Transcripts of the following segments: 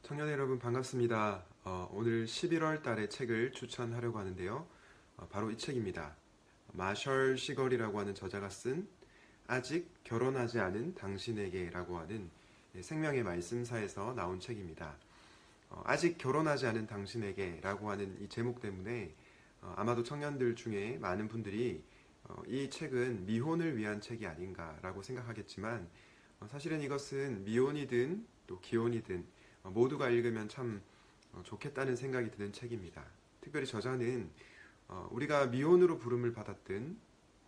청년 여러분 반갑습니다. 오늘 11월 달에 책을 추천하려고 하는데요. 바로 이 책입니다. 마셜 시걸이라고 하는 저자가 쓴 아직 결혼하지 않은 당신에게 라고 하는 생명의 말씀사에서 나온 책입니다. 아직 결혼하지 않은 당신에게 라고 하는 이 제목 때문에 아마도 청년들 중에 많은 분들이 이 책은 미혼을 위한 책이 아닌가라고 생각하겠지만 사실은 이것은 미혼이든 또 기혼이든 모두가 읽으면 참 좋겠다는 생각이 드는 책입니다. 특별히 저자는 우리가 미혼으로 부름을 받았든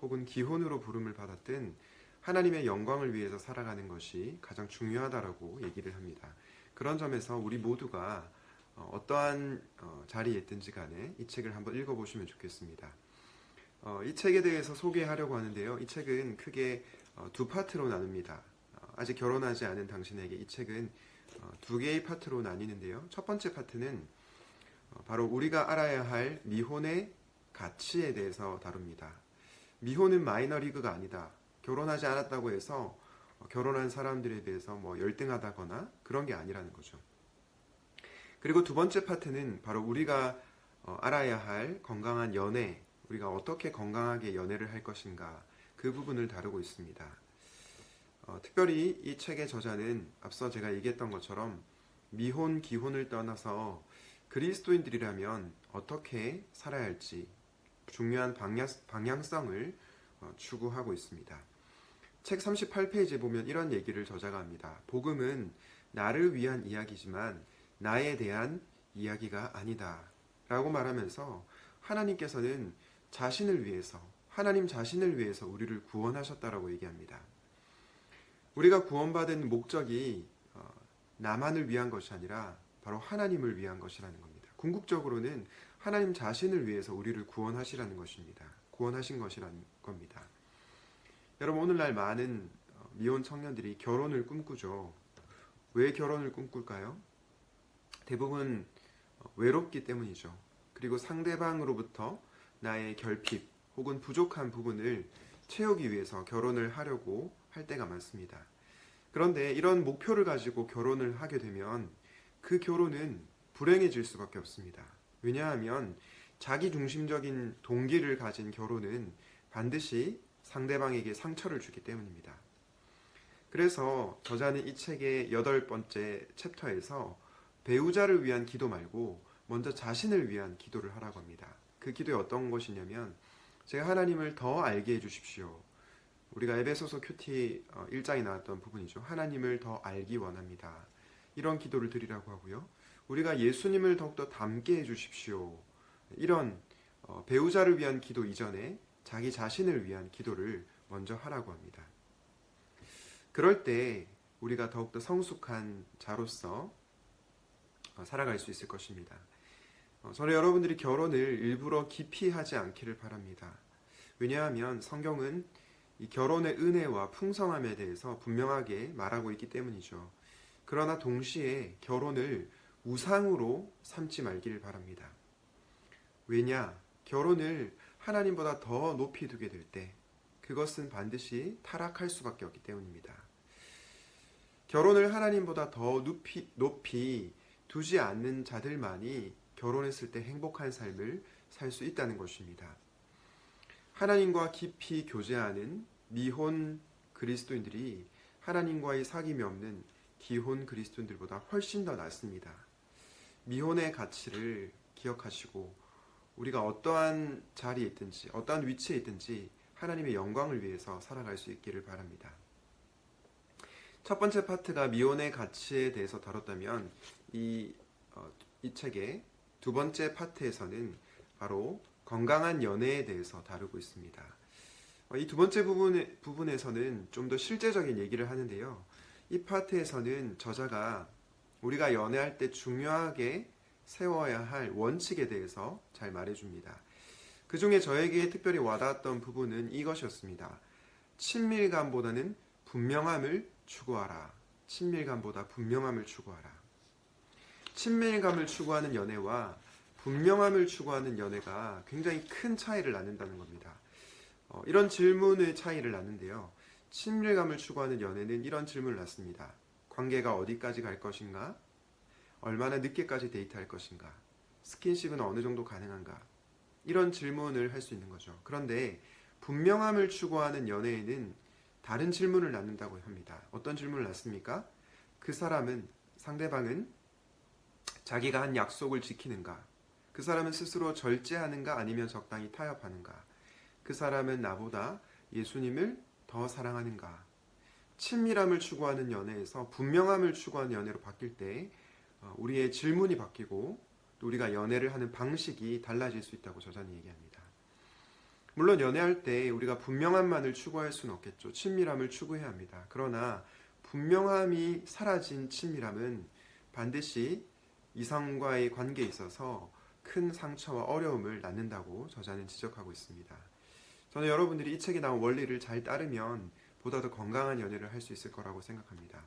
혹은 기혼으로 부름을 받았든 하나님의 영광을 위해서 살아가는 것이 가장 중요하다라고 얘기를 합니다. 그런 점에서 우리 모두가 어떠한 자리에 있든지 간에 이 책을 한번 읽어보시면 좋겠습니다. 이 책에 대해서 소개하려고 하는데요. 이 책은 크게 두 파트로 나눕니다. 아직 결혼하지 않은 당신에게 이 책은 두 개의 파트로 나뉘는데요. 첫 번째 파트는 바로 우리가 알아야 할 미혼의 가치에 대해서 다룹니다. 미혼은 마이너리그가 아니다. 결혼하지 않았다고 해서 결혼한 사람들에 대해서 열등하다거나 그런 게 아니라는 거죠. 그리고 두 번째 파트는 바로 우리가 알아야 할 건강한 연애, 우리가 어떻게 건강하게 연애를 할 것인가, 그 부분을 다루고 있습니다. 특별히 이 책의 저자는 앞서 제가 얘기했던 것처럼 미혼, 기혼을 떠나서 그리스도인들이라면 어떻게 살아야 할지 중요한 방향성을 추구하고 있습니다. 책 38페이지에 보면 이런 얘기를 저자가 합니다. 복음은 나를 위한 이야기지만 나에 대한 이야기가 아니다 라고 말하면서 하나님께서는 하나님 자신을 위해서 우리를 구원하셨다라고 얘기합니다. 우리가 구원받은 목적이 나만을 위한 것이 아니라 바로 하나님을 위한 것이라는 겁니다. 궁극적으로는 하나님 자신을 위해서 우리를 구원하신 것이라는 겁니다. 여러분, 오늘날 많은 미혼 청년들이 결혼을 꿈꾸죠. 왜 결혼을 꿈꿀까요? 대부분 외롭기 때문이죠. 그리고 상대방으로부터 나의 결핍 혹은 부족한 부분을 채우기 위해서 결혼을 하려고 할 때가 많습니다. 그런데 이런 목표를 가지고 결혼을 하게 되면 그 결혼은 불행해질 수밖에 없습니다. 왜냐하면 자기 중심적인 동기를 가진 결혼은 반드시 상대방에게 상처를 주기 때문입니다. 그래서 저자는 이 책의 8번째 챕터에서 배우자를 위한 기도 말고 먼저 자신을 위한 기도를 하라고 합니다. 그 기도에 어떤 것이냐면 제가 하나님을 더 알게 해주십시오. 우리가 에베소서 큐티 1장에 나왔던 부분이죠. 하나님을 더 알기 원합니다. 이런 기도를 드리라고 하고요. 우리가 예수님을 더욱더 닮게 해주십시오. 이런 배우자를 위한 기도 이전에 자기 자신을 위한 기도를 먼저 하라고 합니다. 그럴 때 우리가 더욱더 성숙한 자로서 살아갈 수 있을 것입니다. 저는 여러분들이 결혼을 일부러 기피하지 않기를 바랍니다. 왜냐하면 성경은 이 결혼의 은혜와 풍성함에 대해서 분명하게 말하고 있기 때문이죠. 그러나 동시에 결혼을 우상으로 삼지 말기를 바랍니다. 왜냐? 결혼을 하나님보다 더 높이 두게 될 때 그것은 반드시 타락할 수밖에 없기 때문입니다. 결혼을 하나님보다 더 높이 두지 않는 자들만이 결혼했을 때 행복한 삶을 살 수 있다는 것입니다. 하나님과 깊이 교제하는 미혼 그리스도인들이 하나님과의 사귐이 없는 기혼 그리스도인들보다 훨씬 더 낫습니다. 미혼의 가치를 기억하시고 우리가 어떠한 자리에 있든지 어떠한 위치에 있든지 하나님의 영광을 위해서 살아갈 수 있기를 바랍니다. 첫 번째 파트가 미혼의 가치에 대해서 다뤘다면 이 책의 두 번째 파트에서는 바로 건강한 연애에 대해서 다루고 있습니다. 이 두 번째 부분에서는 좀 더 실제적인 얘기를 하는데요. 이 파트에서는 저자가 우리가 연애할 때 중요하게 세워야 할 원칙에 대해서 잘 말해줍니다. 그 중에 저에게 특별히 와닿았던 부분은 이것이었습니다. 친밀감보다는 분명함을 추구하라. 친밀감보다 분명함을 추구하라. 친밀감을 추구하는 연애와 분명함을 추구하는 연애가 굉장히 큰 차이를 낳는다는 겁니다. 이런 질문의 차이를 낳는데요. 친밀감을 추구하는 연애는 이런 질문을 낳습니다. 관계가 어디까지 갈 것인가? 얼마나 늦게까지 데이트할 것인가? 스킨십은 어느 정도 가능한가? 이런 질문을 할 수 있는 거죠. 그런데 분명함을 추구하는 연애에는 다른 질문을 낳는다고 합니다. 어떤 질문을 낳습니까? 그 사람은, 상대방은 자기가 한 약속을 지키는가? 그 사람은 스스로 절제하는가 아니면 적당히 타협하는가? 그 사람은 나보다 예수님을 더 사랑하는가? 친밀함을 추구하는 연애에서 분명함을 추구하는 연애로 바뀔 때 우리의 질문이 바뀌고 또 우리가 연애를 하는 방식이 달라질 수 있다고 저자는 얘기합니다. 물론 연애할 때 우리가 분명함만을 추구할 수는 없겠죠. 친밀함을 추구해야 합니다. 그러나 분명함이 사라진 친밀함은 반드시 이성과의 관계에 있어서 큰 상처와 어려움을 낳는다고 저자는 지적하고 있습니다. 저는 여러분들이 이 책에 나온 원리를 잘 따르면 보다 더 건강한 연애를 할 수 있을 거라고 생각합니다.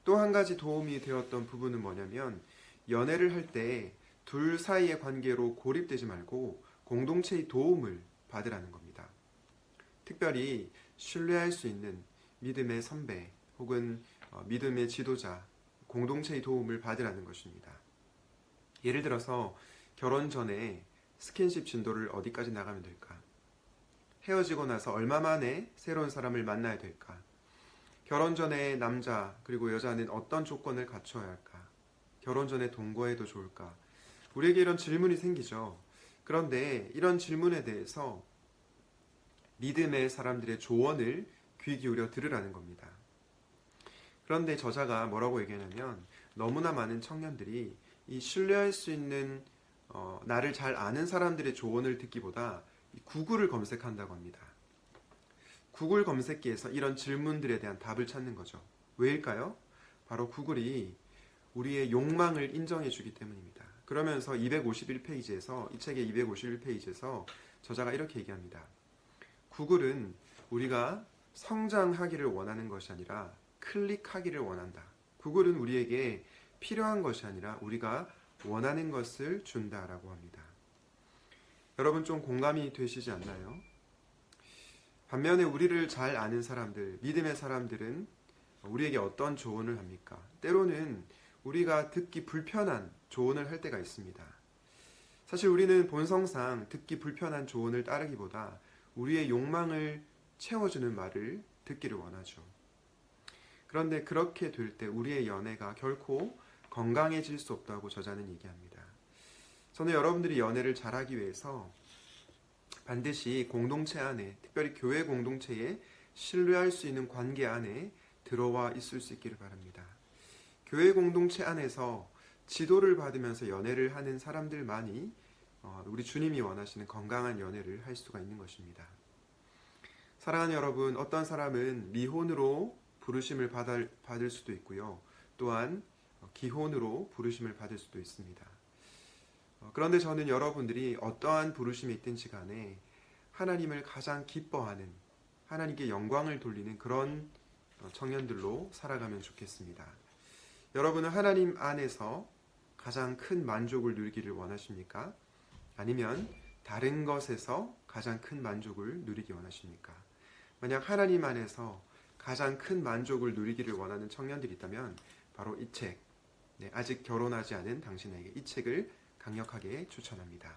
또 한 가지 도움이 되었던 부분은 뭐냐면 연애를 할 때 둘 사이의 관계로 고립되지 말고 공동체의 도움을 받으라는 겁니다. 특별히 신뢰할 수 있는 믿음의 선배 혹은 믿음의 지도자, 공동체의 도움을 받으라는 것입니다. 예를 들어서 결혼 전에 스킨십 진도를 어디까지 나가면 될까? 헤어지고 나서 얼마 만에 새로운 사람을 만나야 될까? 결혼 전에 남자 그리고 여자는 어떤 조건을 갖춰야 할까? 결혼 전에 동거해도 좋을까? 우리에게 이런 질문이 생기죠. 그런데 이런 질문에 대해서 믿음의 사람들의 조언을 귀 기울여 들으라는 겁니다. 그런데 저자가 뭐라고 얘기하냐면 너무나 많은 청년들이 이 신뢰할 수 있는 나를 잘 아는 사람들의 조언을 듣기보다 구글을 검색한다고 합니다. 구글 검색기에서 이런 질문들에 대한 답을 찾는 거죠. 왜일까요? 바로 구글이 우리의 욕망을 인정해 주기 때문입니다. 그러면서 251페이지에서 이 책의 251페이지에서 저자가 이렇게 얘기합니다. 구글은 우리가 성장하기를 원하는 것이 아니라 클릭하기를 원한다. 구글은 우리에게 필요한 것이 아니라 우리가 원하는 것을 준다라고 합니다. 여러분 좀 공감이 되시지 않나요? 반면에 우리를 잘 아는 사람들, 믿음의 사람들은 우리에게 어떤 조언을 합니까? 때로는 우리가 듣기 불편한 조언을 할 때가 있습니다. 사실 우리는 본성상 듣기 불편한 조언을 따르기보다 우리의 욕망을 채워주는 말을 듣기를 원하죠. 그런데 그렇게 될 때 우리의 연애가 결코 건강해질 수 없다고 저자는 얘기합니다. 저는 여러분들이 연애를 잘하기 위해서 반드시 공동체 안에, 특별히 교회 공동체에 신뢰할 수 있는 관계 안에 들어와 있을 수 있기를 바랍니다. 교회 공동체 안에서 지도를 받으면서 연애를 하는 사람들만이 우리 주님이 원하시는 건강한 연애를 할 수가 있는 것입니다. 사랑하는 여러분, 어떤 사람은 미혼으로 부르심을 받을 수도 있고요. 또한 기혼으로 부르심을 받을 수도 있습니다. 그런데 저는 여러분들이 어떠한 부르심이 있든지 간에 하나님을 가장 기뻐하는, 하나님께 영광을 돌리는 그런 청년들로 살아가면 좋겠습니다. 여러분은 하나님 안에서 가장 큰 만족을 누리기를 원하십니까? 아니면 다른 것에서 가장 큰 만족을 누리기 원하십니까? 만약 하나님 안에서 가장 큰 만족을 누리기를 원하는 청년들이 있다면 바로 이 책, 아직 결혼하지 않은 당신에게 이 책을 강력하게 추천합니다.